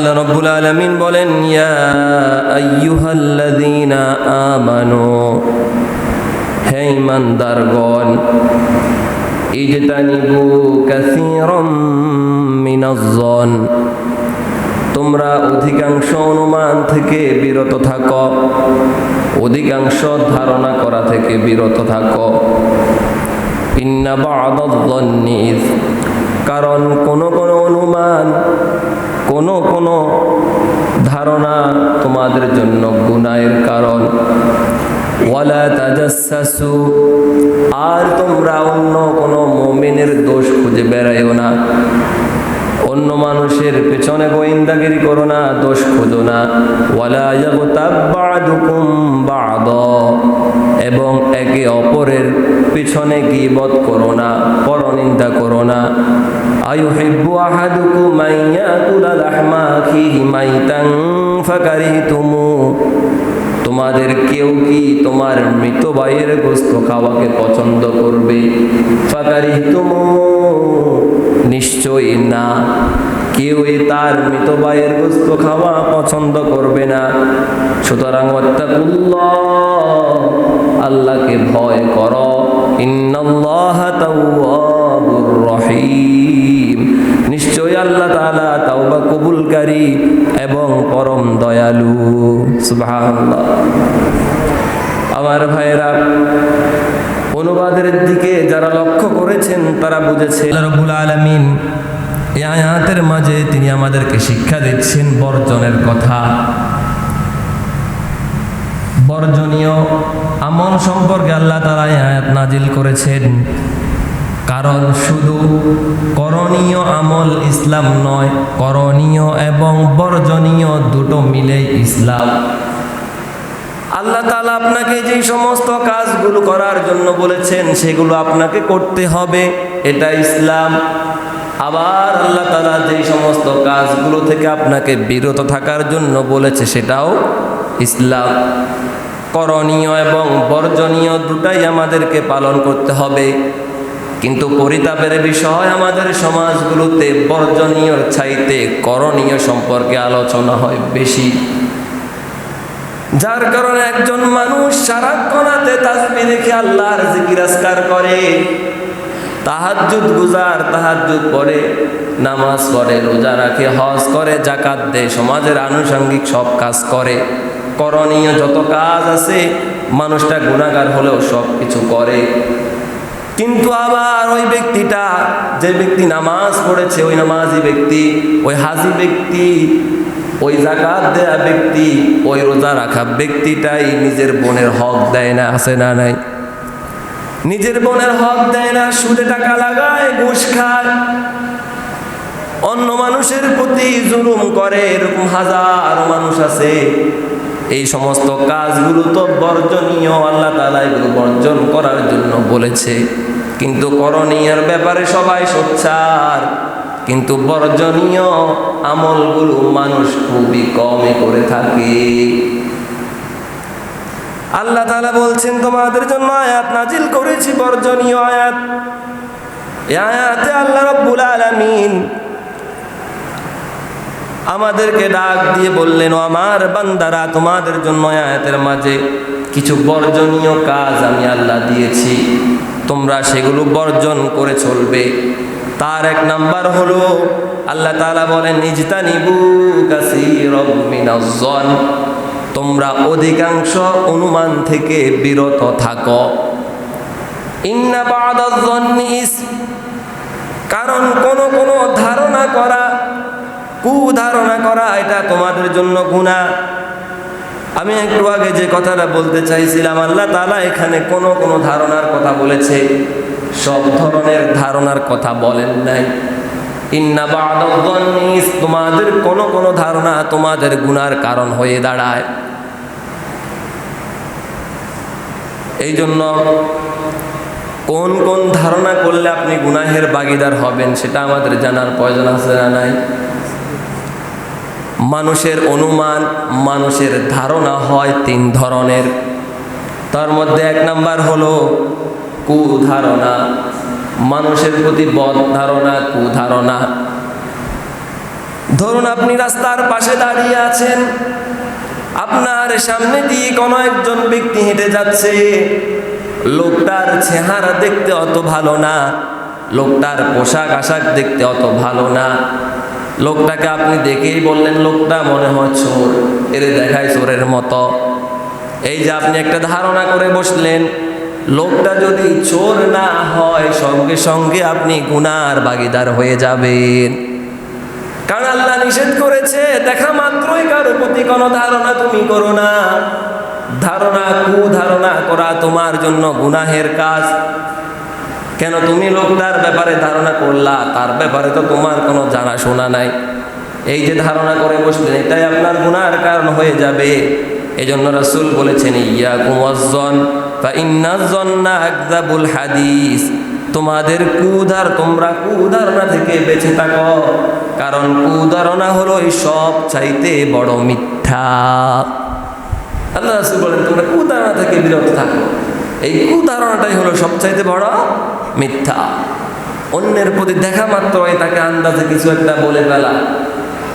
আল্লাহ রাব্বুল আলামিন বলেন, ইয়া আইয়ুহাল্লাযীনা আমানু, হে ঈমানদারগণ, ইজতানিবু কাসীরাম মিনাজ-যন, তোমরা অধিকাংশ অনুমান থেকে বিরত থাকো, অধিকাংশ ধারণা করা থেকে বিরত থাকো। ইন্না বা'দায-যন্নি ইস, কারণ কোন কোন অনুমান, কোন ধারণা তোমাদের জন্য গুনাহের কারণ। ওয়ালা তাজাসসু, আর তোমরা অন্য কোন মুমিনের দোষ খুঁজে বেড়াইও না, অন্য মানুষের পেছনে গোয়েন্দাগিরি করো না, দোষ খোঁজো না। ওয়ালা ইয়াগতাব বা'দুকুম বা'দা, এবং একে অপরের পিছনে গীবত করো না, পরনিন্দা করো না। আয়ুহিব্বু আহাদুকুম আন ইয়াকুলা লাহমা আখিহি মাইতান ফাকারিহতুমু, তোমাদের কেউ কি তোমার মৃত ভাইয়ের গোশত খাওয়াকে পছন্দ করবে? ফাকারিহতুমু, নিশ্চয়ই না, কেউই তার মৃত ভাইয়ের গোশত খাওয়া পছন্দ করবে না। সুতরাং ওয়াত্তাকুল্লাহ, আল্লাহকে ভয় করো। ইন্নাল্লাহা তাওয়াবুর রহিম, নিশ্চয়ই আল্লাহ তাআলা তাওবা কবুলকারী এবং পরম দয়ালু। সুবহানাল্লাহ। আমার ভাইয়েরা, অনুবাদের দিকে যারা লক্ষ্য করেছেন তারা বুঝেছে আল্লাহ রাব্বুল আলামিন এই আয়াতের মাঝে তিনি আমাদেরকে শিক্ষা দিচ্ছেন বর্জনের কথা। বর্জনীয় আমল সম্পর্কে আল্লাহ তাআলা আয়াত নাজিল করেছেন, কারণ শুধু করণীয় আমল ইসলাম নয়, করণীয় এবং বর্জনীয় দুটো মিলেই ইসলাম। আল্লাহ তাআলা আপনাকে যে সমস্ত কাজগুলো করার জন্য বলেছেন সেগুলো আপনাকে করতে হবে, এটা ইসলাম। আবার আল্লাহ তাআলা যে সমস্ত কাজগুলো থেকে আপনাকে বিরত থাকার জন্য বলেছে সেটাও ইসলাম। করণীয় এবং বর্জনীয় দুটাই আমাদেরকে পালন করতে হবে, কিন্তু পরিতাপের বিষয় আমাদের সমাজগুলোতে বর্জনীয়র চাইতে করণীয় সম্পর্কে আলোচনা হয় বেশি, যার কারণে একজন মানুষ সারাক্ষণ হাতে তাসবিহ রেখে আল্লাহর জিকির আজকার করে, তাহাজ্জুদ গুজার, তাহাজ্জুদ পড়ে, নামাজ পড়ে, রোজা রাখে, হজ করে, যাকাত দেয়, সমাজের আনুষঙ্গিক সব কাজ করে, করণীয় যত কাজ আছে, মানুষটা গুনাহগার হলেও সব কিছু করে। কিন্তু আবার ওই ব্যক্তিটা, যে ব্যক্তি নামাজ পড়েছে, ওই নামাজি ব্যক্তি, ওই হাজি ব্যক্তি, ওই যাকাত দেয়া ব্যক্তি, ওই রোজা রাখা ব্যক্তিটাই নিজের বোনের হক দেয় না, আছে না নাই? নিজের বোনের হক দেয় না, সুদে টাকা লাগায়, ঘুষ খায়, অন্য মানুষের প্রতি জুলুম করে, এরকম হাজারো মানুষ আছে। এই সমস্ত কাজগুলো তো বর্জনীয়, আল্লাহ তাআলা এগুলো বর্জন করার জন্য বলেছে, কিন্তু করণীয়ের ব্যাপারে সবাই সোচ্চার, কিন্তু বর্জনীয় আমলগুলো মানুষ খুবই কমই করে থাকে। আল্লাহ তাআলা বলছেন, তোমাদের জন্য আয়াত নাজিল করেছি, বর্জনীয় আয়াত। এই আয়াতে আল্লাহ রাব্বুল আলামিন আমাদেরকে ডাক দিয়ে বললেন, ও আমার বান্দারা, তোমাদের জন্য আয়াতের মাঝে কিছু বর্জনীয় কাজ আমি আল্লাহ দিয়েছি, তোমরা সেগুলো বর্জন করে চলবে। তার এক নাম্বার হলো আল্লাহ তাআলা বলেন, ইজতানিবু কাসীরাম মিনাজ-যন, তোমরা অধিকাংশ অনুমান থেকে বিরত থাকো। ইন্না বা'দায-যন্নি ইস, কারণ কোন ধারণা করা, কুধারণা করা, এটা তোমাদের জন্য গুনাহ। আমি একটু আগে যে কথাটা বলতে চাইছিলাম, আল্লাহ তাআলা এখানে কোন ধারণার কথা বলেছে, সব ধরনের ধারণার কথা বলেন নাই। ইন্না বা'দায-যন্নি ইস, তোমাদের কোন ধারণা তোমাদের গুনার কারণ হয়ে দাঁড়ায়। এই জন্য কোন ধারণা করলে আপনি গুনাহের ভাগীদার হবেন সেটা আমাদের জানার প্রয়োজন আছে না নাই? মানুষের অনুমান, মানুষের ধারণা হয় তিন ধরনের। তার মধ্যে এক নাম্বার হলো কুধারণা, মানুষের প্রতি বদ ধারণা, কুধারণা। ধরুন আপনি রাস্তার পাশে দাঁড়িয়ে আছেন, আপনার সামনে দিয়ে কোনো একজন ব্যক্তি হেঁটে যাচ্ছে, লোকটার চেহারা দেখতে অত ভালো না, লোকটার পোশাক আশাক দেখতে অত ভালো না, লোকটাকে আপনি দেখেই বললেন লোকটা মনে হয় চোর, এর দেখায় চোরের মতো। এই যে আপনি একটা ধারণা করে বসলেন, লোকটা যদি চোর না হয় সঙ্গে সঙ্গে আপনি গুনার ভাগীদার হয়ে যাবেন। কারণ আল্লাহ নিষেধ করেছে দেখা মাত্রই কারো প্রতি কোনো ধারণা তুমি করো না। ধারণা কুধারণা করা তোমার জন্য গুনাহের কাজ। কেন তুমি লোকটার ব্যাপারে ধারণা করলা, তার ব্যাপারে তো তোমার কোনো জানাশোনা নাই। এই যে ধারণা করে বসলেন এটাই আপনার গুনার কারণ হয়ে যাবে। এই জন্য রাসূল বলেছেন ইয়াকুম ওয়াজ্জন ফা ইন্নাজ-জন্না আকযাবুল হাদিস, তোমরা কুধারণা থেকে বেঁচে থাকো, কারণ কুধারণা হলো এই সব চাইতে বড় মিথ্যা। আল্লাহ রাসূল বলেন তোমরা কুধারণা থেকে বিরত থাকো, এই কুধারণাটাই হলো সবচাইতে বড় মিথ্যা। অন্যের প্রতি দেখা মাত্রই তাকে আন্দাজে কিছু একটা বলে ফেলা,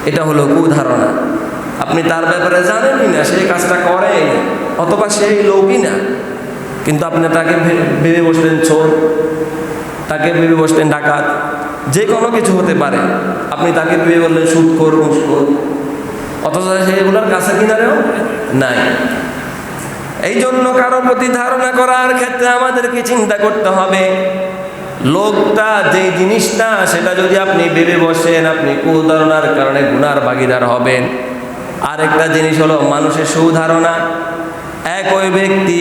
এটা হলো কুধারণা। আপনি তার ব্যাপারে জানেনই না, সেই কাজটা করেই না, অথবা সেই লোকই না, কিন্তু আপনি তাকে ভেবে বসলেন চোর, তাকে ভেবে বসলেন ডাকাত, যে কোনো কিছু হতে পারে। আপনি তাকে ভেবে বললেন সুদখোর, ঘুষখোর, অথচ সেইগুলোর কাছে কিনারেও নাই। এই জন্য কারোর প্রতি ধারণা করার ক্ষেত্রে আমাদেরকে চিন্তা করতে হবে, লোকটা যেই জিনিসটা সেটা যদি আপনি ভেবে বসেন আপনি কুধারণার কারণে গুনার ভাগীদার হবেন। আরেকটা জিনিস হলো মানুষের সুধারণা। একই ব্যক্তি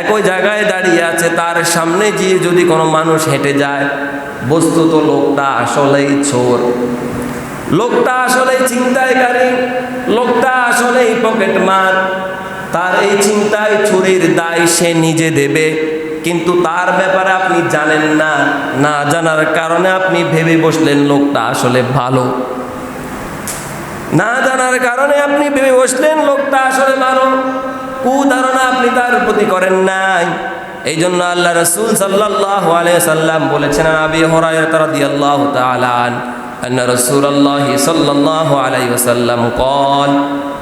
একই জায়গায় দাঁড়িয়ে আছে, তার সামনে গিয়ে যদি কোনো মানুষ হেঁটে যায়, বস্তুত লোকটা আসলেই চোর, লোকটা আসলেই ছিনতাইকারী, লোকটা আসলেই পকেটমার, তার এই চিন্তায় চুরির দায় সে নিজে দেবে, কিন্তু তার ব্যাপারে আপনি জানেন না, না জানার কারণে আপনি ভেবে বসলেন লোকটা আসলে ভালো, না জানার কারণে আপনি ভেবে বসলেন লোকটা আসলে ভালো, কুধারণা আপনি তার প্রতি করেন নাই। এই জন্য আল্লাহ রাসূল সাল্লাল্লাহু আলাইহি সাল্লাম বলেছেন, আবি হুরায়রা রাদিয়াল্লাহু তাআলা আন্না রাসূলুল্লাহি সাল্লাল্লাহু আলাইহি ওয়াসাল্লাম قال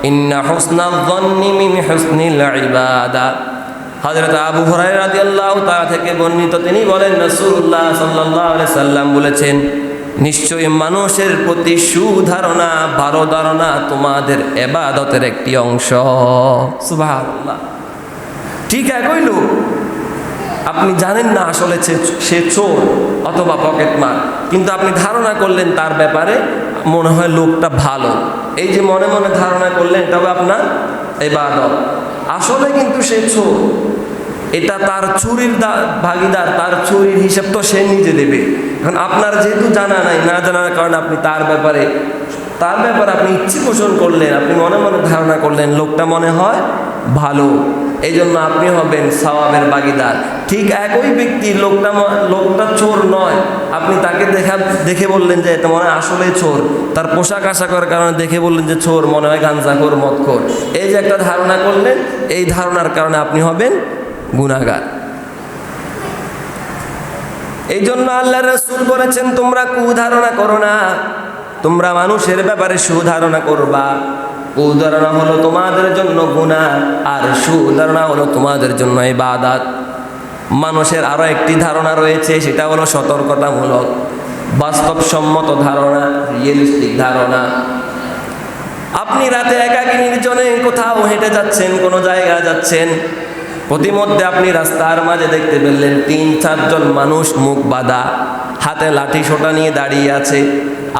إن حسن الظن من حسن العبادة। হযরত আবু হুরায়রা রাদিয়াল্লাহু তাআলা থেকে বর্ণিত, তিনি বলেন রাসূলুল্লাহ সাল্লাল্লাহু আলাইহি সাল্লাম বলেছেন, নিশ্চয়ই মানুষের প্রতি সুধারণা, ভালো ধারণা তোমাদের ইবাদতের একটি অংশ। সুবহানাল্লাহ। ঠিক একই লোক, আপনি জানেন না আসলে সে চোর অথবা পকেটমার, কিন্তু আপনি ধারণা করলেন তার ব্যাপারে মনে হয় লোকটা ভালো, এই যে মনে মনে ধারণা করলেন এটা হবে আপনার ইবাদত। আসলে কিন্তু সে চোর, এটা তার চুরির ভাগীদার, তার চুরির হিসাব তো সে নিজে দেবে। এখন আপনার যেহেতু জানা নাই, না জানার কারণে আপনি তার ব্যাপারে আপনি ইচ্ছে পোষণ করলেন, আপনি মনে মনে ধারণা করলেন লোকটা মনে হয় ভালো, এই জন্য আপনি হবেন সওয়াবের ভাগীদার। ঠিক একই ব্যক্তি লোকটা চোর নয়, আপনি তাকে দেখে বললেন যে এটা মনে হয় আসলে চোর, তার পোশাক আশাকের কারণে দেখে বললেন যে চোর, মনে হয় গাঞ্জাখোর, মদখোর, এই যে একটা ধারণা করলেন, এই ধারণার কারণে আপনি হবেন গুনাহগার। এই জন্য আল্লাহ রাসূল বলেছেন তোমরা কুধারণা করো না, তোমরা মানুষের ব্যাপারে সুধারণা করবা। কুধারণা হলো তোমাদের জন্য গুনাহ, আর সুধারণা হলো তোমাদের জন্য ইবাদত। মানুষের আরো একটি ধারণা রয়েছে, সেটা হলো সতর্কতামূলক, বাস্তবসম্মত ধারণা, রিয়েলিস্টিক ধারণা। আপনি রাতে একাকী নির্জনে কোথাও হেঁটে যাচ্ছেন, কোনো জায়গা যাচ্ছেন, প্রতিমধ্যে আপনি রাস্তার মাঝে দেখতে পেলেন ৩-৪ জন মানুষ মুখ বাঁধা, হাতে লাঠি সোটা নিয়ে দাঁড়িয়ে আছে।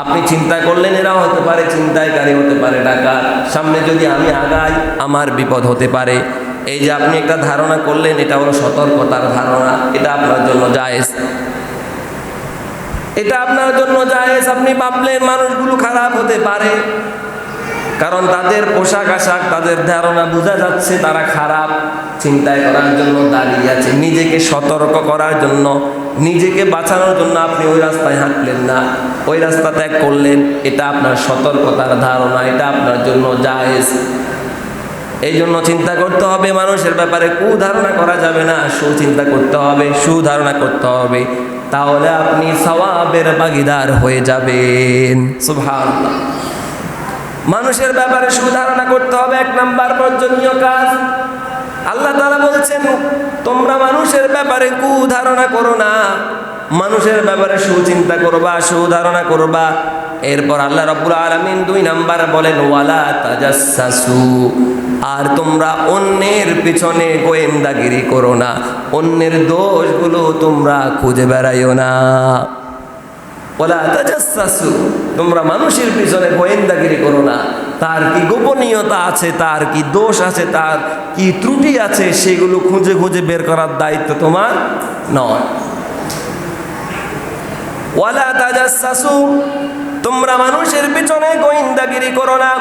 আপনি চিন্তা করলেন এরা হতে পারে ছিনতাইকারী, হতে পারে ডাকাত, সামনে যদি আমি আগাই আমার বিপদ হতে পারে। এই যে আপনি একটা ধারণা করলেন, এটা হলো সতর্কতার ধারণা, এটা আপনার জন্য জায়েজ, এটা আপনার জন্য জায়েজ। আপনি ভাবলেন মানুষগুলো খারাপ হতে পারে, কারণ তাদের পোশাক আশাক, তাদের ধারণা বোঝা যাচ্ছে তারা খারাপ, চিন্তায় করার জন্য দাঁড়িয়ে আছে, নিজেকে সতর্ক করার জন্য, নিজেকে বাঁচানোর জন্য আপনি ওই রাস্তায় হাঁটলেন না, ওই রাস্তা ত্যাগ করলেন, এটা আপনার সতর্কতার ধারণা, এটা আপনার জন্য জায়েজ। এই জন্য চিন্তা করতে হবে মানুষের ব্যাপারে, কুধারণা করা যাবে না, সুচিন্তা করতে হবে, সুধারণা করতে হবে, তাহলে আপনি সওয়াবের ভাগীদার হয়ে যাবেন। সুবহানাল্লাহ। মানুষের ব্যাপারে সুধারণা করতে হবে, 1 নাম্বার প্রয়োজনীয় কাজ। আল্লাহ তাআলা বলছেন তোমরা মানুষের ব্যাপারে কুধারণা করো না, মানুষের ব্যাপারে সুচিন্তা করবা, সুধারণা করবা। এরপর আল্লাহ রাব্বুল আলামিন 2 নাম্বার বলেন ওয়ালা তাজাসসু, আর তোমরা অন্যের পিছনে গোয়েন্দাগিরি করো না, অন্যের দোষগুলো তোমরা খুঁজে বেড়াইও না। ওয়ালা তাজাসসু, তোমরা মানুষের পিছনে গোয়েন্দাগিরি করো না, তার কি গোপনীয়তা আছে, তার কি দোষ আছে, তার কি ত্রুটি আছে, সেগুলো খুঁজে খুঁজে বের করার দায়িত্ব তোমার নয়। ওয়ালা তাজাসসু, তোমরা মানুষের পিছনে গোয়েন্দাগিরি করো না।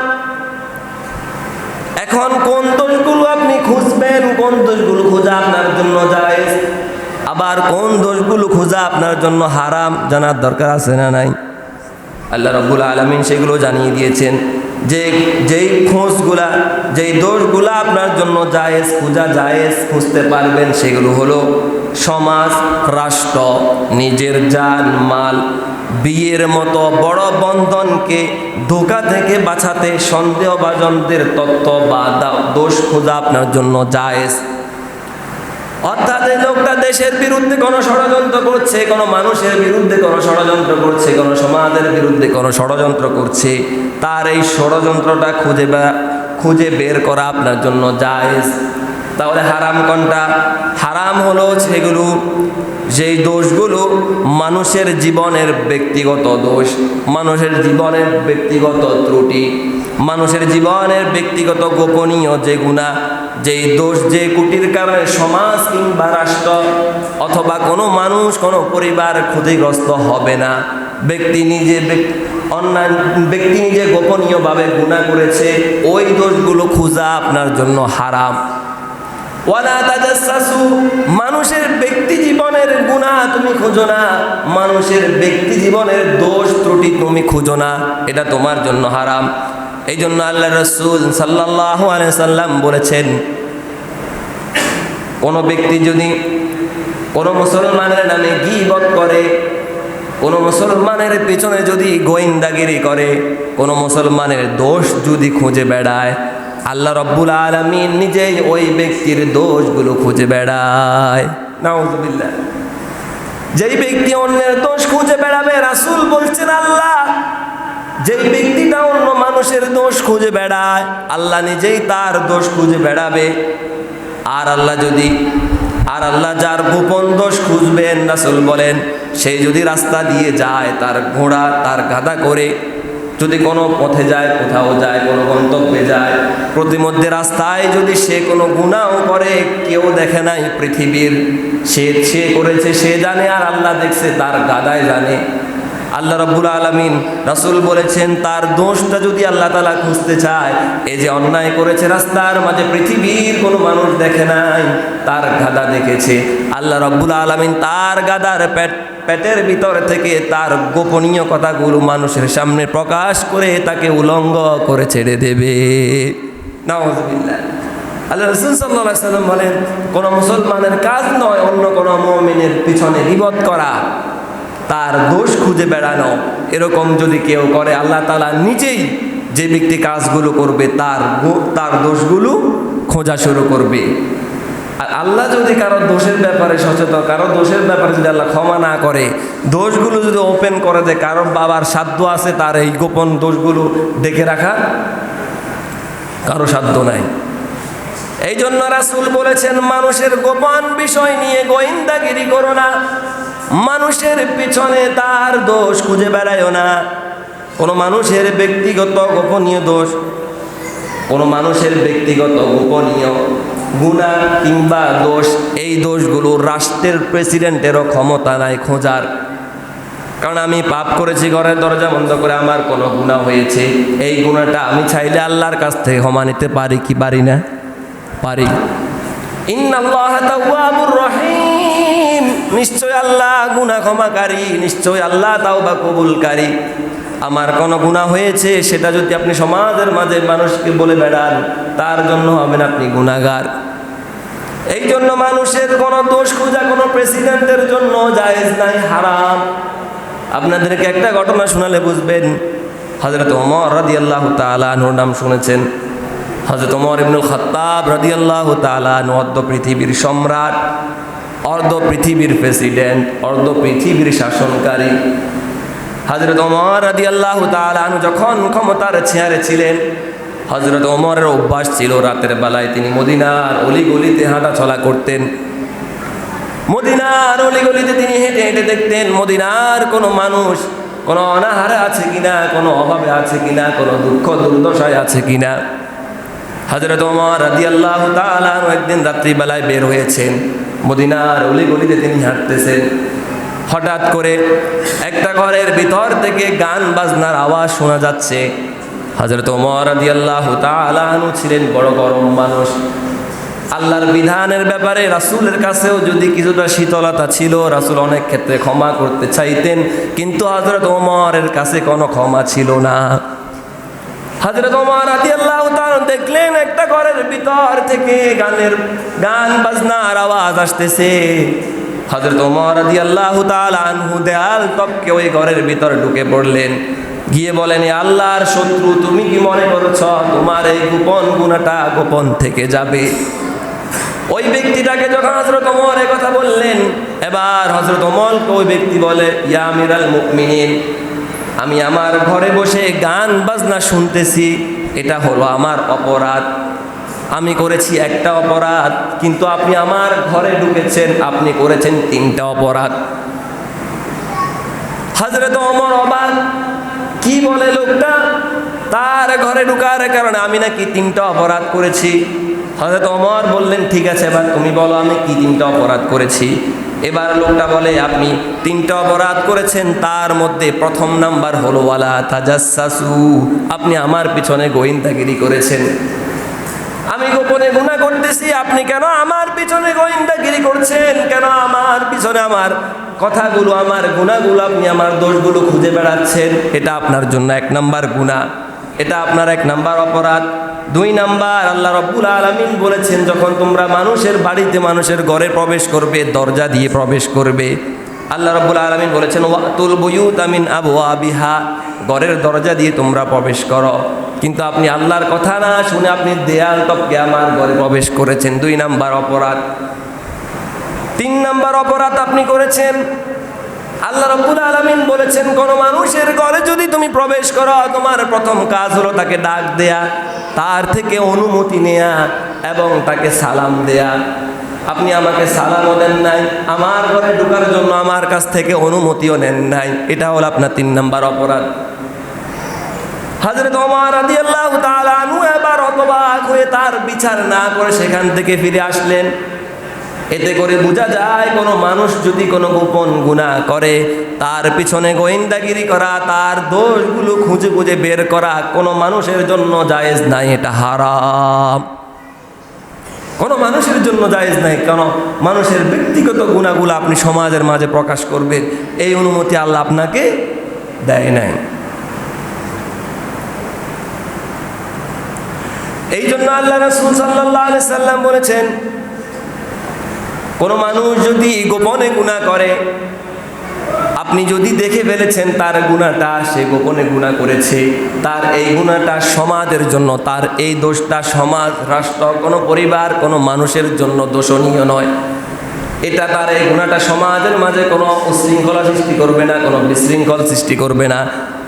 এখন কোন দোষগুলো আপনি খুঁজবেন, কোন দোষগুলো খোঁজা আপনার জন্য জায়েজ, আবার কোন দোষগুলো খোঁজা আপনার জন্য হারাম, জানার দরকার আছে না নাই? আল্লাহ রাব্বুল আলামিন সেগুলো জানিয়ে দিয়েছেন যে যেই খোঁজগুলা, যেই দোষগুলা আপনার জন্য জায়েজ, খোঁজা জায়েজ, খুঁজতে পারবেন, সেগুলো হলো সমাজ, রাষ্ট্র, নিজের জান মাল, বিয়ের মতো বড় বন্ধনকে ধোঁকা থেকে বাঁচাতে সন্দেহভাজনদের তথ্য বা দোষ খোঁজা আপনার জন্য জায়েজ। অর্থাৎ এই লোকটা দেশের বিরুদ্ধে কোনো ষড়যন্ত্র করছে, কোনো মানুষের বিরুদ্ধে কোনো ষড়যন্ত্র করছে, কোনো সমাজের বিরুদ্ধে কোনো ষড়যন্ত্র করছে, তার এই ষড়যন্ত্রটা খুঁজে বের করা আপনার জন্য জায়েজ। তাহলে হারাম কোনটা? হারাম হলো সেগুলো, যেই দোষগুলো মানুষের জীবনের ব্যক্তিগত দোষ, মানুষের জীবনের ব্যক্তিগত ত্রুটি, মানুষের জীবনের ব্যক্তিগত গোপনীয় যে গুনাহ, যেই দোষ, যে কুটির কারণে সমাজ কিংবা রাষ্ট্র অথবা কোনো মানুষ, কোনো পরিবার ক্ষতিগ্রস্ত হবে না। ব্যক্তি নিজে গোপনীয়ভাবে গুনাহ করেছে, ওই দোষগুলো খোঁজা আপনার জন্য হারাম। ওয়ালা তাজাসসু, মানুষের ব্যক্তি জীবনের গুনাহ তুমি খুঁজো না, মানুষের ব্যক্তি জীবনের দোষ ত্রুটি তুমি খুঁজো না, এটা তোমার জন্য হারাম। এই জন্য আল্লাহ রাসূল সাল্লাল্লাহু আলাইহি সাল্লাম বলেছেন, কোনো ব্যক্তি যদি কোনো মুসলমানের নামে গীবত করে, কোনো মুসলমানের পিছনে যদি গোয়েন্দাগিরি করে, কোনো মুসলমানের দোষ যদি খুঁজে বেড়ায়, আল্লাহ রাব্বুল আলামিন নিজেই ওই ব্যক্তির দোষগুলো খুঁজে বেড়ায়। নাউযুবিল্লাহ। যেই ব্যক্তি অন্যের দোষ খুঁজে বেড়াবে, রাসূল বলছেন আল্লাহ যেই ব্যক্তিটা অন্য মানুষের দোষ খুঁজে বেড়ায়, আল্লাহ নিজেই তার দোষ খুঁজে বেড়াবে। আর আল্লাহ যার গোপন দোষ খুঁজবেন, রাসূল বলেন সেই যদি রাস্তা দিয়ে যায়, তার ঘোড়া তার গাধা করে যদি কোনো পথে যায়, কোথাও যায়, কোনো গন্তব্যে যায়, প্রতিমধ্যে রাস্তায় যদি সে কোনো গুনাহ করে, কেউ দেখে নাই পৃথিবীর, সে করেছে সে জানে, আর আল্লাহ দেখছে, তার গাধায় জানে। আল্লাহ রাব্বুল আলামিন, রাসূল বলেছেন তার দোষটা যদি আল্লাহ তাআলা খুঁজতে চায়, এই যে অন্যায় করেছে রাস্তার মাঝে পৃথিবীর কোনো মানুষ দেখে নাই, তার গাধা দেখেছে, আল্লাহ রাব্বুল আলামিন তার গাধার পেটের ভিতর থেকে তার গোপনীয় কথাগুলো মানুষের সামনে প্রকাশ করে তাকে উলঙ্গ করে ছেড়ে দেবে। নাউযুবিল্লাহ। আল্লাহ রাসূল সাল্লাল্লাহু আলাইহি সাল্লাম বলেন, কোনো মুসলমানের কাজ নয় অন্য কোনো মুমিনের পিছনে গীবত করা, তার দোষ খুঁজে বেড়ানো। এরকম যদি কেউ করে, আল্লাহ তাআলা নিজেই যে ব্যক্তি কাজগুলো করবে তার দোষগুলো খোঁজা শুরু করবে। আর আল্লাহ যদি কারো দোষের ব্যাপারে সচেতন, কারো দোষের ব্যাপারে যদি আল্লাহ ক্ষমা না করে, দোষগুলো যদি ওপেন করে দেয়, কারো বাবার সাধ্য আছে তার এই গোপন দোষগুলো দেখে রাখা? কারো সাধ্য নাই। এই জন্য রাসূল বলেছেন, মানুষের গোপন বিষয় নিয়ে গোয়েন্দাগিরি করো না, মানুষের পিছনে তার দোষ খুঁজে বেড়ায়ও না। কোনো মানুষের ব্যক্তিগত গোপনীয় দোষ, কোনো মানুষের ব্যক্তিগত গোপনীয় গুনাহ কিংবা দোষ, এই দোষগুলো রাষ্ট্রের প্রেসিডেন্টেরও ক্ষমতা নাই খোঁজার। কারণ আমি পাপ করেছি, ঘরের দরজা বন্ধ করে আমার কোনো গুনাহ হয়েছে, এই গুনাহটা আমি চাইলে আল্লাহর কাছ থেকে ক্ষমা নিতে পারি কি পারি না? পারি। ইন্নাল্লাহা তাওয়াবুর রহিম, নিশ্চয় আল্লাহ গুনাহ ক্ষমাকারী, নিশ্চয় আল্লাহ তাওবা কবুলকারী। আমার কোনো গুনাহ হয়েছে, সেটা যদি আপনি সমাজের মাঝে মানুষকে বলে বেড়ান, তার জন্য হবেন আপনি গুনাহগার। এই জন্য মানুষের কোনো দোষ খোঁজা কোনো প্রেসিডেন্টের জন্য জায়েজ নাই, হারাম। আপনাদেরকে একটা ঘটনা শোনালে বুঝবেন। হযরত ওমর রাদিয়াল্লাহু তাআলা আনহুর নাম শুনেছেন। হযরত ওমর ইবনুল খাত্তাব রাদিয়াল্লাহু তাআলা আনহু অর্ধ পৃথিবীর সম্রাট, অর্ধ পৃথিবীর প্রেসিডেন্ট, অর্ধ পৃথিবীর শাসনকারী। হযরত ওমর রাদিয়াল্লাহু তাআলা আনহু যখন ক্ষমতার চেয়ারে ছিলেন, হযরত ওমরের অভ্যাস ছিল রাতের বেলায় তিনি মদিনার অলিগলিতে হাঁটা চলা করতেন। মদিনার অলিগলিতে তিনি হেঁটে হেঁটে দেখতেন মদিনার কোনো মানুষ কোনো অনাহারে আছে কিনা, কোনো অভাবে আছে কিনা, কোনো দুঃখ দুর্দশায় আছে কিনা। হযরত ওমর রাদিয়াল্লাহু তাআলা আনহু একদিন রাত্রিবেলায় বের হয়েছেন, মদিনার অলিগলিতে তিনি হাঁটতেছেন। হঠাৎ করে একটা ঘরের ভিতর থেকে গান বাজনার আওয়াজ শোনা যাচ্ছে। হযরত ওমর রাদিয়াল্লাহু তাআলা আনহু ছিলেন বড় গরম মানুষ। আল্লাহর বিধানের ব্যাপারে রাসূলের কাছেও যদি কিছুটা শীতলতা ছিল, রাসূল অনেক ক্ষেত্রে ক্ষমা করতে চাইতেন, কিন্তু হযরত ওমরের কাছে কোনো ক্ষমা ছিল না। হযরত ওমর রাদিয়াল্লাহু তাআলা দেখলেন একটা ঘরের ভিতর থেকে গান বাজনার আওয়াজ আসতেছে। হযরত ওমর রাদিয়াল্লাহু তাআলা আনহু দেয়াল টপকে ওই ঘরের ভিতর ঢুকে পড়লেন, গিয়ে বলেন, এ আল্লাহর শত্রু, তুমি কি মনে করছ তোমার এই গোপন গুনাহটা গোপন থেকে যাবে? ওই ব্যক্তিটাকে যখন হযরত ওমর এই কথা বললেন, এবার হযরত ওমরকে ওই ব্যক্তি বলে, ইয়া আমিরাল মুমিনিন, আমি আমার ঘরে বসে গান বাজনা শুনতেছি, এটা হলো আমার অপরাধ। আমি করেছি একটা অপরাধ, কিন্তু আপনি আমার ঘরে ঢুকেছেন, আপনি করেছেন 3টা অপরাধ। হযরত ওমর অবাক, কি বলে লোকটা, তার ঘরে ঢুকার কারণে আমি নাকি 3টা অপরাধ করেছি। হযরত ওমর বললেন, ঠিক আছে, এবার তুমি বলো আমি কি 3টা অপরাধ করেছি। এবার লোকটা বলে, আপনি 3টা অপরাধ করেছেন, তার মধ্যে প্রথম নাম্বার হলো ওয়ালা তাজাসসু, আপনি আমার পিছনে গোয়েন্দাগিরি করেছেন। আমি গোপনে গুনাহ করতেছি, আপনি কেন আমার পিছনে গোয়েন্দাগিরি করছেন? কেন আমার পিছনে আমার কথাগুলো, আমার গুনাহগুলো, আপনি আমার দোষগুলো খুঁজে বেড়াচ্ছেন? এটা আপনার জন্য 1 নাম্বার গুনাহ, এটা আপনার 1 নাম্বার অপরাধ। 2 নাম্বার, আল্লাহ রাব্বুল আলামিন বলেছেন যখন তোমরা মানুষের বাড়িতে, মানুষের ঘরে প্রবেশ করবে, দরজা দিয়ে প্রবেশ করবে। আল্লাহ রাব্বুল আলামিন বলেছেন ওয়াতুল বুয়ুতা মিন আবওয়াবিহা, ঘরের দরজা দিয়ে তোমরা প্রবেশ করো। কিন্তু আপনি আল্লাহর কথা না শুনে আপনি দেয়াল টপকে আমার ঘরে প্রবেশ করেছেন, 2 নাম্বার অপরাধ। 3 নাম্বার অপরাধ আপনি করেছেন, আল্লাহ রাব্বুল আলামিন বলেছেন কোন মানুষের ঘরে যদি তুমি প্রবেশ করো, তোমার প্রথম কাজ হলো তাকে ডাক দেয়া, তার থেকে অনুমতি নেয়া এবং তাকে সালাম দেয়া। আপনি আমাকে সালামও দেন নাই, আমার ঘরে ঢোকার জন্য আমার কাছ থেকে অনুমতিও নেন নাই, এটা হলো আপনার 3 নাম্বার অপরাধ। হযরত ওমর রাদিয়াল্লাহু তাআলা আনহু এবার হতবাক হয়ে তার বিচার না করে সেখান থেকে ফিরে আসলেন। এতে করে বোঝা যায় কোনো মানুষ যদি কোনো গোপন গুনাহ করে, তার পিছনে গোয়েন্দাগিরি করা, তার দোষগুলো খুঁজে খুঁজে বের করা কোনো মানুষের জন্য জায়েজ নাই, এটা হারাম। কোনো মানুষের জন্য জায়েজ নাই। কেন? মানুষের ব্যক্তিগত গুনাহগুলো আপনি সমাজের মাঝে প্রকাশ করবেন, এই অনুমতি আল্লাহ আপনাকে দেয় নাই। এই জন্য আল্লাহ রাসূল সাল্লাল্লাহু আলাইহি সাল্লাম বলেছেন, কোনো মানুষ যদি গোপনে গুনাহ করে, আপনি যদি দেখে ফেলেছেন তার গুনাহটা, সে গোপনে গুনাহ করেছে, তার এই গুনাহটা সমাজের জন্য, তার এই দোষটা সমাজ, রাষ্ট্র, কোনো পরিবার, কোনো মানুষের জন্য দোষণীয় নয়। এটা তার এই গুনাহটা সমাজের মাঝে কোনো উশৃঙ্খলা সৃষ্টি করবে না, কোনো বিশৃঙ্খল সৃষ্টি করবে না।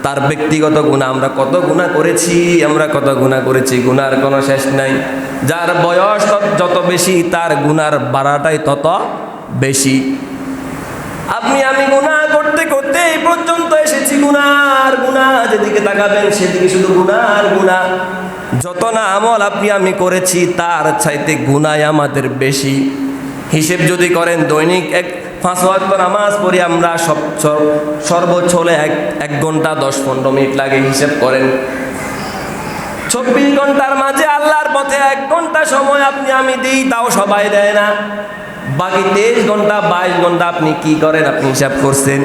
তার ব্যক্তিগত গুনাহ, আমরা কত গুনাহ করেছি, গুনার কোনো শেষ নাই। যার বয়স যত বেশি, তার গুনার বাড়াটাই তত বেশি। আপনি আমি গুনাহ করতে করতে এই পর্যন্ত এসেছি, গুনার গুনাহ, যেদিকে তাকাবেন সেদিকে শুধু গুনার গুনাহ। যত না আমল আপনি আমি করেছি, তার চাইতে গুনাহ আমাদের বেশি। হিসেব যদি করেন, দৈনিক 5 ওয়াক্ত নামাজ পড়ি আমরা, সর্বোচ্চ হলে 1 ঘন্টা 10-15 মিনিট লাগে। হিসেব করেন 24 ঘন্টার মাঝে আল্লাহর পথে 1 ঘন্টা সময় আপনি আমি দিই, তাও সবাই দেয় না। বাকি 23 ঘন্টা 22 ঘন্টা আপনি কি করেন? আপনি হিসাব করছেন।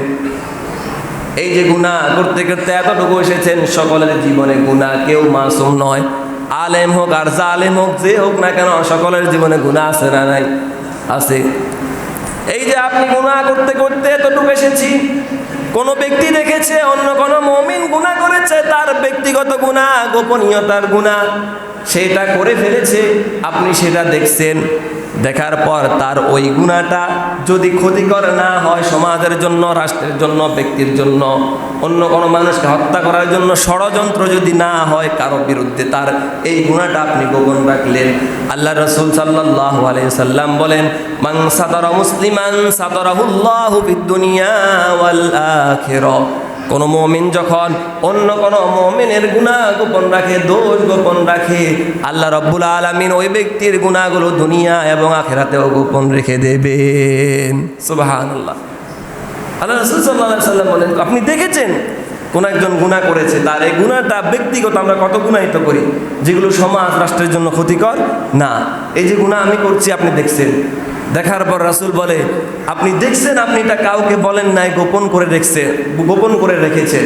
এই যে গুনাহ করতে করতে এতটুকু এসেছেন, সকলের জীবনে গুনাহ, কেউ মাসুম নয়। আলেম হোক আর জালেম হোক, যে হোক না কেন, সকলের জীবনে গুনাহ আছে না নাই? আছে। এই যে আপনি গুনাহ করতে করতে এতটুকু এসেছি, কোন ব্যক্তি দেখেছে অন্য কোন মুমিন গুনাহ করেছে, তার ব্যক্তিগত গুনাহ, গোপনীয়তার গুনাহ সেটা করে ফেলেছে, আপনি সেটা দেখছেন। দেখার পর তার ওই গুনাহটা যদি ক্ষতিকর না হয় সমাজের জন্য, রাষ্ট্রের জন্য, ব্যক্তির জন্য, অন্য কোনো মানুষকে হত্যা করার জন্য ষড়যন্ত্র যদি না হয় কারো বিরুদ্ধে, তার এই গুনাহটা আপনি গোপন রাখলেন। আল্লাহ রাসূল সাল্লাল্লাহু আলাইহি সাল্লাম বলেন, মান সাতারা মুসলিমান সাতারাহুল্লাহু ফিদ দুনিয়া ওয়াল আখিরাহ। কোন মুমিন যখন অন্য কোন মুমিনের গুনাহ গোপন রাখে, দোষ গোপন রাখে, আল্লাহ রাব্বুল আলামিন ওই ব্যক্তির গুনাহগুলো দুনিয়া এবং আখিরাতেও গোপন রেখে দেবেন। সুবহানাল্লাহ। আল্লাহ রাসূল সাল্লাল্লাহু আলাইহি সাল্লাম বলেন, আপনি দেখেছেন কোন একজন গুনাহ করেছে, তার এই গুনাহটা ব্যক্তিগত, আমরা কত গুনাহিত করি যেগুলো সমাজ রাষ্ট্রের জন্য ক্ষতিকর না। এই যে গুনাহ আমি করছি আপনি দেখছেন, দেখার পর রাসূল বলে, আপনি দেখছেন, আপনি এটা কাউকে বলেন নাই, গোপন করে রেখেছেন, গোপন করে রেখেছেন।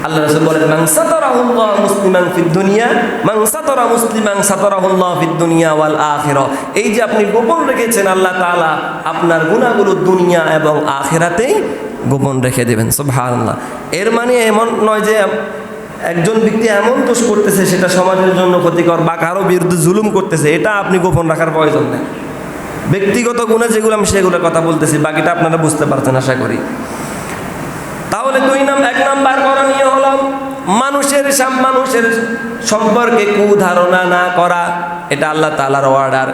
আল্লাহ রাসূল বলেন, মান সাতারাহুল্লাহু মুসলিমান ফিদ দুনিয়া মান সাতারা মুসলিমান সাতারাহুল্লাহু ফিদ দুনিয়া ওয়াল আখিরাহ। এই যে আপনি গোপন রেখেছেন, আল্লাহ তাআলা আপনার গুনাহগুলো দুনিয়া এবং আখিরাতেই গোপন রেখে দেবেন। সুবহানাল্লাহ। এর মানে এমন নয় যে একজন ব্যক্তি এমন দোষ করতেছে সেটা সমাজের জন্য ক্ষতিকর বা কারো বিরুদ্ধে জুলুম করতেছে, এটা আপনি গোপন রাখার প্রয়োজন নেই। ব্যক্তিগত গুনাহ যেগুলো আমি সেগুলোর কথা বলতেছি, বাকিটা আপনারা বুঝতে পারছেন আশা করি। তাহলে এক নাম্বার করণীয় হলো মানুষের সম্পর্কে কুধারণা না করা, এটা আল্লাহ তাআলার অর্ডার।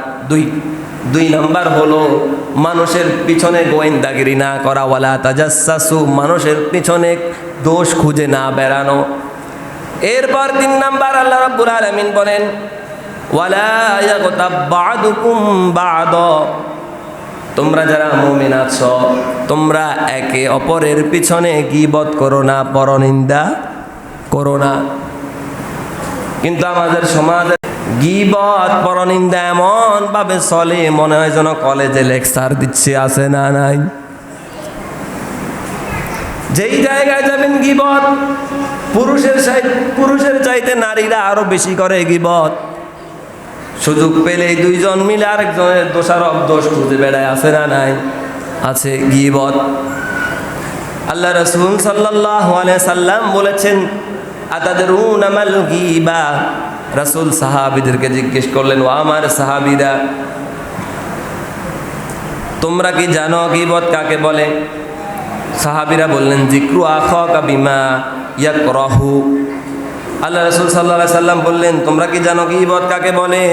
দুই নাম্বার হলো মানুষের পিছনে গোয়েন্দাগিরি না করা, ওয়ালা তাজাসসু, মানুষের পিছনে দোষ খুঁজে না বেড়ানো। এরপর 3 নাম্বার আল্লাহ রাব্বুল আলামিন বলেন, ওয়ালা ইয়াগতাব বা'দুকুম বা'দা, তোমরা যারা মুমিন আছো তোমরা একে অপরের পিছনে গীবত করো না, পরনিন্দা করো না। কিন্তু আমাদের সমাজে গীবত পরনিন্দা এমন ভাবে চলে মনে হয় যেন কলেজে লেকচার দিচ্ছে, আছে না নাই? যেই জায়গায় যাবেন গীবত, পুরুষের চাইতে নারীরা আরো বেশি করে গীবত। সুযোগ পেলেই 2 জন মিলে আরেকজনের দোষারোপ, দোষ খুঁজে বেড়ায়, আছে না নাই? আছে গীবত। আল্লাহ রাসূল সাল্লাল্লাহু আলাইহি সাল্লাম বলেছেন, আতাদরুনা মাল গীবা। রাসূল সাহাবীদেরকে জিজ্ঞেস করলেন, ও আমার সাহাবীরা, তোমরা কি জানো গীবত কাকে বলে? সাহাবীরা বললেন, যিকরু আখাকা বিমা ইয়াকরাহু। আল্লাহ রাসূল সাল্লাল্লাহু আলাইহি সাল্লাম বললেন, তোমরা কি জানো গীবত কাকে বলে?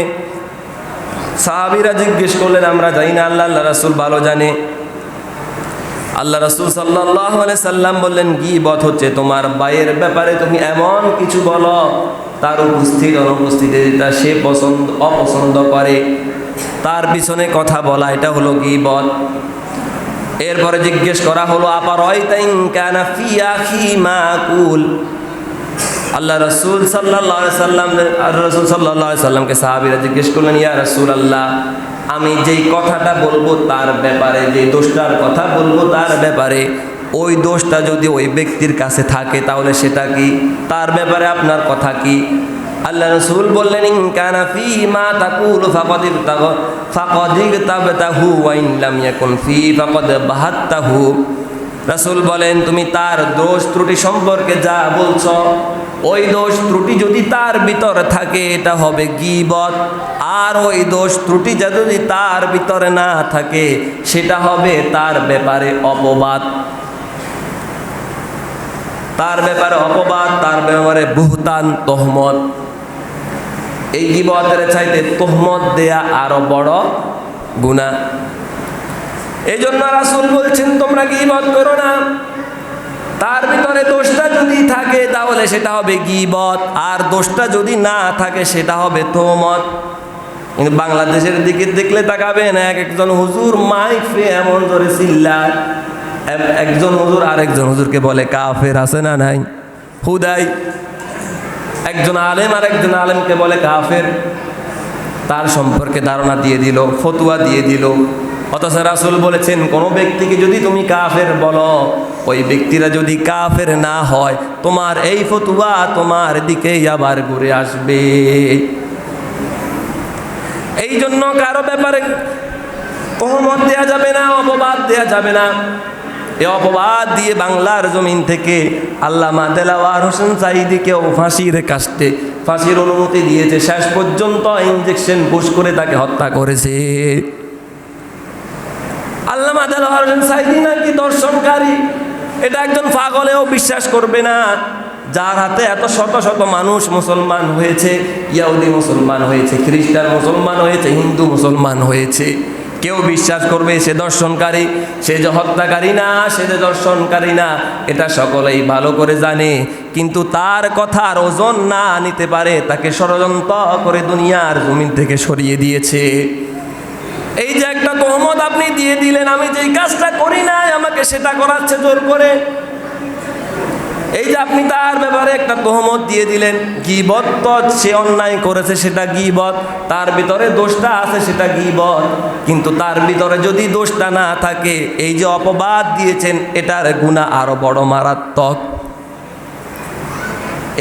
সাহাবীরা জিজ্ঞেস করলেন, আমরা জানি না, আল্লাহ রাসূল ভালো জানে। আল্লাহ রাসূল সাল্লাল্লাহু আলাইহি সাল্লাম বললেন, গীবত হচ্ছে তোমার ভাইয়ের ব্যাপারে তুমি এমন কিছু বলো তার অনুপস্থিতিতে সে অপছন্দ করে, তার পিছনে কথা বলা, এটা হলো গীবত। এরপরে জিজ্ঞেস করা হলো, আপারাইতা ইন কানা ফি আখি মাকুল। আল্লাহ রাসূল সাল্লাল্লাহু আলাইহি সাল্লামকে সাহাবীরা জিজ্ঞেস করলেন, ইয়া রাসূলুল্লাহ, আমি যেই কথাটা বলবো তার ব্যাপারে, যে দোষটার কথা বলবো তার ব্যাপারে, ওই দোষটা যদি ওই ব্যক্তির কাছে থাকে তাহলে সেটা কি? তার ব্যাপারে আপনার কথা কি? আল্লাহ রাসূল বললেন, ইন কানা ফি মা তাকুলু ফাকাদ ইগতাবতাহু ওয়া ইন লাম ইয়াকুন ফি ফাকাদ বাহাত্তাহু। রাসূল বলেন, তুমি তার দোষ ত্রুটি সম্পর্কে যা বলছো, ওই দোষ ত্রুটি যদি তার ভিতরে থাকে এটা হবে গীবত, আর ওই দোষ ত্রুটি যদি তার ভিতরে না থাকে সেটা হবে তার ব্যাপারে অপবাদ। তার ব্যাপারে অপবাদ, তার ব্যাপারে বুহতান, তহমত। এই গীবতের চাইতে তহমত দেয়া আরো বড় গুনাহ। এই জন্য রাসূল বলছেন, তোমরা গীবত করো না, তার ভিতরে দোষটা যদি থাকে তাহলে সেটা হবে গীবত, আর দোষটা যদি না থাকে সেটা হবে তহমত। কিন্তু বাংলাদেশের দিকে দেখলে তাকাবেন, একজন হুজুর মাইকে এমন ধরে চিল্লায়, একজন হুজুর আরেকজন হুজুরকে বলে কাফের, আছে না নাই? হুদাই একজন আলেম আরেকজন আলেমকে বলে কাফের, তার সম্পর্কে ধারণা দিয়ে দিল, ফতোয়া দিয়ে দিল। অথচ রাসূল বলেছেন, কোনো ব্যক্তিকে যদি তুমি কাফের বলো, ওই ব্যক্তিরা যদি কাফের না হয় তোমার এই ফতোয়া তোমার দিকেই আবার ঘুরে আসবে। এই জন্য কারো ব্যাপারে তহমত দেয়া যাবে না, অপবাদ দেয়া যাবে না। এ অপবাদ দিয়ে বাংলার জমিন থেকে আল্লামা দেলাওয়ার হোসেন সাঈদীকেও ফাঁসির কাস্টে ফাঁসির অনুমতি দিয়েছে, শেষ পর্যন্ত ইনজেকশন পুশ করে তাকে হত্যা করেছে। আল্লামা দেলাওয়ার হোসেন সাঈদী নাকি দর্শনকারী, এটা একজন পাগলেও বিশ্বাস করবে না, যার হাতে এত শত শত মানুষ মুসলমান হয়েছে, ইহুদি মুসলমান হয়েছে, খ্রিস্টান মুসলমান হয়েছে, হিন্দু মুসলমান হয়েছে। কেউ বিশ্বাস করবে সে দর্শনকারী, সে যে হত্যাকারী না, সে যে দর্শনকারী না, এটা সকলেই ভালো করে জানে। কিন্তু তার কথার ওজন না নিতে পারে, তাকে ষড়যন্ত্র করে দুনিয়ার জমিন থেকে সরিয়ে দিয়েছে। এই যে একটা তহমত আপনি দিয়ে দিলেন, আমি যেই কাজটা করি নাই আমাকে সেটা করাচ্ছে জোর করে। এই যে আপনি তার ব্যাপারে একটা তহমত দিয়ে দিলেন, গীবত, সে অন্যায় করেছে সেটা গীবত, তার ভিতরে দোষটা আছে সেটা গীবত, কিন্তু তার ভিতরে যদি দোষটা না থাকে, এই যে অপবাদ দিয়েছেন এটার গুনাহ আরো বড় মারাত্মক।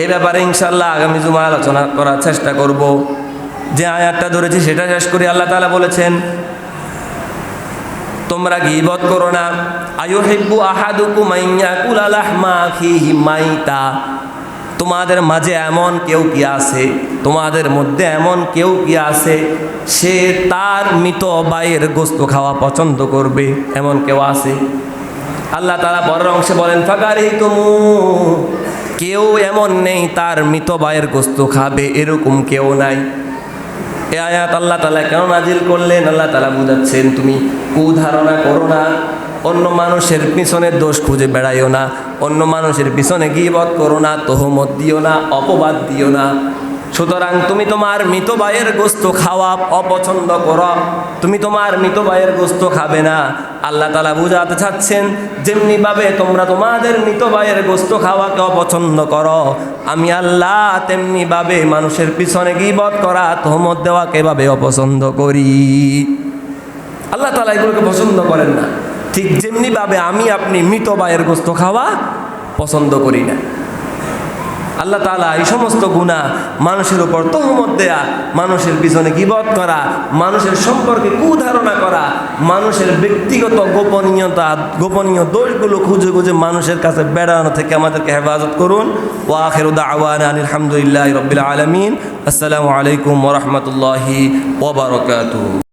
এই ব্যাপারে ইনশাআল্লাহ আগামী জুমা আলোচনা করার চেষ্টা করব। যে আয়াতটা ধরেছি সেটা শেষ করি। আল্লাহ তাআলা বলেছেন, তোমরা গীবত করো না। আয়ুহিব্বু আহাদুকুম আইয়াকুলা লাহমা আখিহি মাইতা। তোমাদের মাঝে এমন কেউ কি আছে, তোমাদের মধ্যে এমন কেউ কি আছে, সে তার মৃত ভাইয়ের গোশত খাওয়া পছন্দ করবে, এমন কেউ আছে? আল্লাহ তাআলা পরের অংশে বলেন, ফাকারিতুমু, কেউ এমন নেই তার মৃত ভাইয়ের গোশত খাবে, এরকম কেউ নাই। এই আয়াত আল্লাহ তাআলা কেন নাজিল করলেন? আল্লাহ তাআলা বুঝাচ্ছেন, তুমি কুধারণা করো না, অন্য মানুষের পিছনে দোষ খুঁজে বেড়াইও না, অন্য মানুষের পিছনে গীবত করো না, তহমত দিও না, অপবাদ দিও না। সুতরাং তুমি তোমার মৃত ভাইয়ের গোশত খাওয়া অপছন্দ করো, তুমি তোমার মৃত ভাইয়ের গোশত খাবে না। আল্লাহ তাআলা বুঝাতে চাচ্ছেন, যেমনিভাবে তোমরা তোমাদের মৃত ভাইয়ের গোশত খাওয়াকে অপছন্দ করো, আমি আল্লাহ তেমনিভাবে মানুষের পিছনে গীবত করা, তহমত দেওয়াকে এভাবে অপছন্দ করি। আল্লাহ তাআলা এগুলোকে পছন্দ করেন না, ঠিক যেমনিভাবে আমি আপনি মৃত ভাইয়ের গোশত খাওয়া পছন্দ করি না। আল্লাহ তাআলা এই সমস্ত গুনাহ, মানুষের উপর তহমত দেয়া, মানুষের পিছনে গীবত করা, মানুষের সম্পর্কে কুধারণা করা, মানুষের ব্যক্তিগত গোপনীয় দোষগুলো খুঁজে খুঁজে মানুষের কাছে বেড়ানো থেকে আমাদেরকে হেফাজত করুন। ওয়া আখিরু দাওয়ানা আলহামদুলিল্লাহি রাব্বিল আলামিন। আসসালামু আলাইকুম ওয়া রাহমাতুল্লাহি ওয়া বারাকাতুহু।